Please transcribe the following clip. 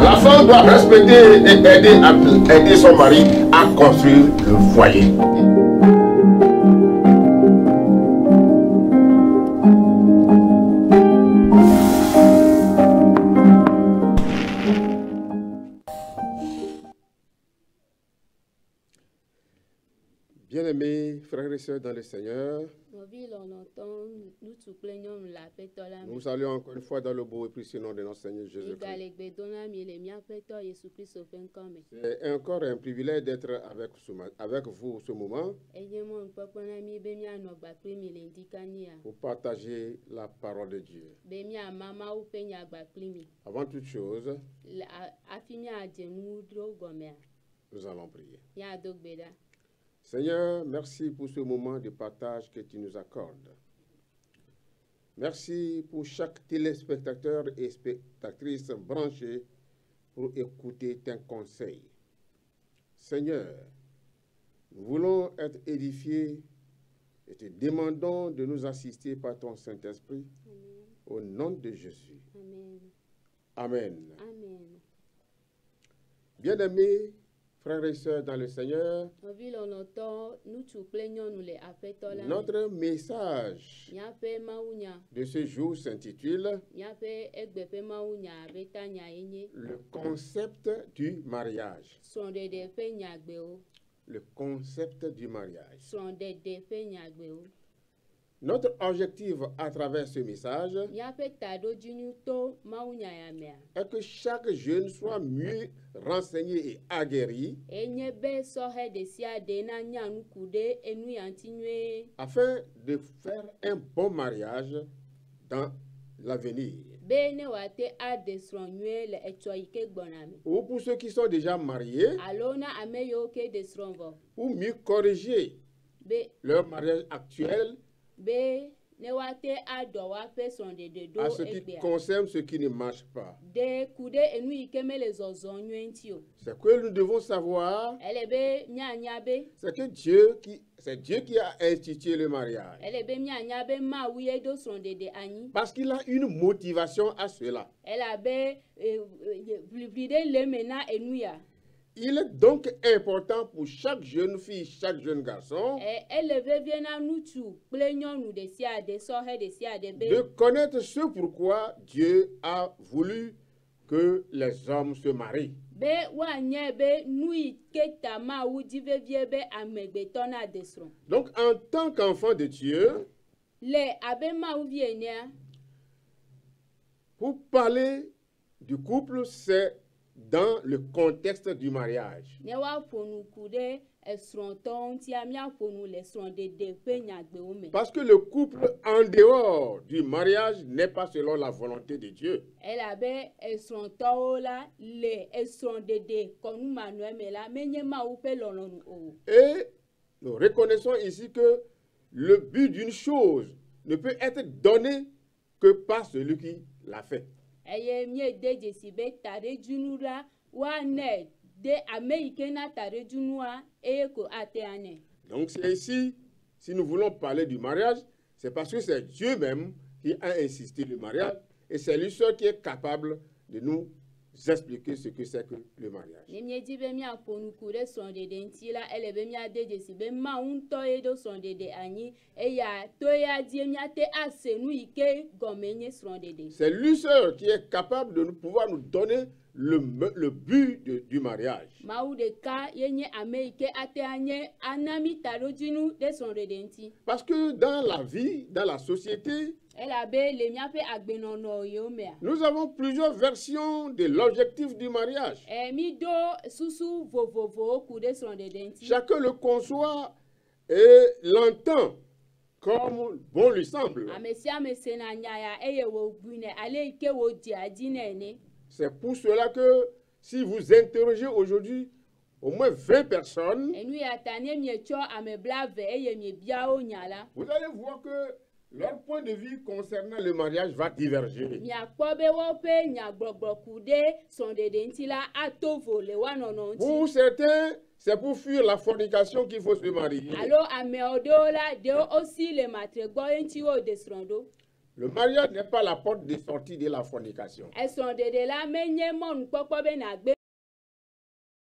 La femme doit respecter et aider son mari à construire le foyer. Bien-aimés frères et sœurs dans le Seigneur, nous saluons encore une fois dans le beau et précieux nom de notre Seigneur Jésus-Christ. C'est encore un privilège d'être avec vous ce moment pour partager la parole de Dieu. Avant toute chose, nous allons prier. Seigneur, merci pour ce moment de partage que tu nous accordes. Merci pour chaque téléspectateur et spectatrice branchée pour écouter tes conseils. Seigneur, nous voulons être édifiés et te demandons de nous assister par ton Saint-Esprit. Au nom de Jésus. Amen. Amen. Bien-aimés, frères et sœurs dans le Seigneur, notre message de ce jour s'intitule Le concept du mariage. Le concept du mariage. Notre objectif à travers ce message est que chaque jeune soit mieux renseigné et aguerri afin de faire un bon mariage dans l'avenir. Ou pour ceux qui sont déjà mariés, ou mieux corriger leur mariage actuel à ce qui concerne ce qui ne marche pas. Ce que nous devons savoir, c'est que c'est Dieu qui a institué le mariage. Parce qu'il a une motivation à cela. Il est donc important pour chaque jeune fille, chaque jeune garçon de connaître ce pourquoi Dieu a voulu que les hommes se marient. Donc, en tant qu'enfant de Dieu, pour parler du couple, c'est dans le contexte du mariage. Parce que le couple en dehors du mariage n'est pas selon la volonté de Dieu. Et nous reconnaissons ici que le but d'une chose ne peut être donné que par celui qui l'a fait. Donc c'est ici, si nous voulons parler du mariage, c'est parce que c'est Dieu même qui a insisté le mariage et c'est lui seul qui est capable de nous expliquer ce que c'est que le mariage. C'est lui seul qui est capable de pouvoir nous donner le but du mariage. Parce que dans la vie, dans la société, nous avons plusieurs versions de l'objectif du mariage. Chacun le conçoit et l'entend comme bon lui semble. C'est pour cela que si vous interrogez aujourd'hui au moins 20 personnes, vous allez voir que leur point de vue concernant le mariage va diverger. Pour certains, c'est pour fuir la fornication qu'il faut se marier. Le mariage n'est pas la porte de sortie de la fornication. Ẹ̀sùn dèdè la menye mọ́nu pọ́pọ́ bẹ́ẹ̀ nà gbé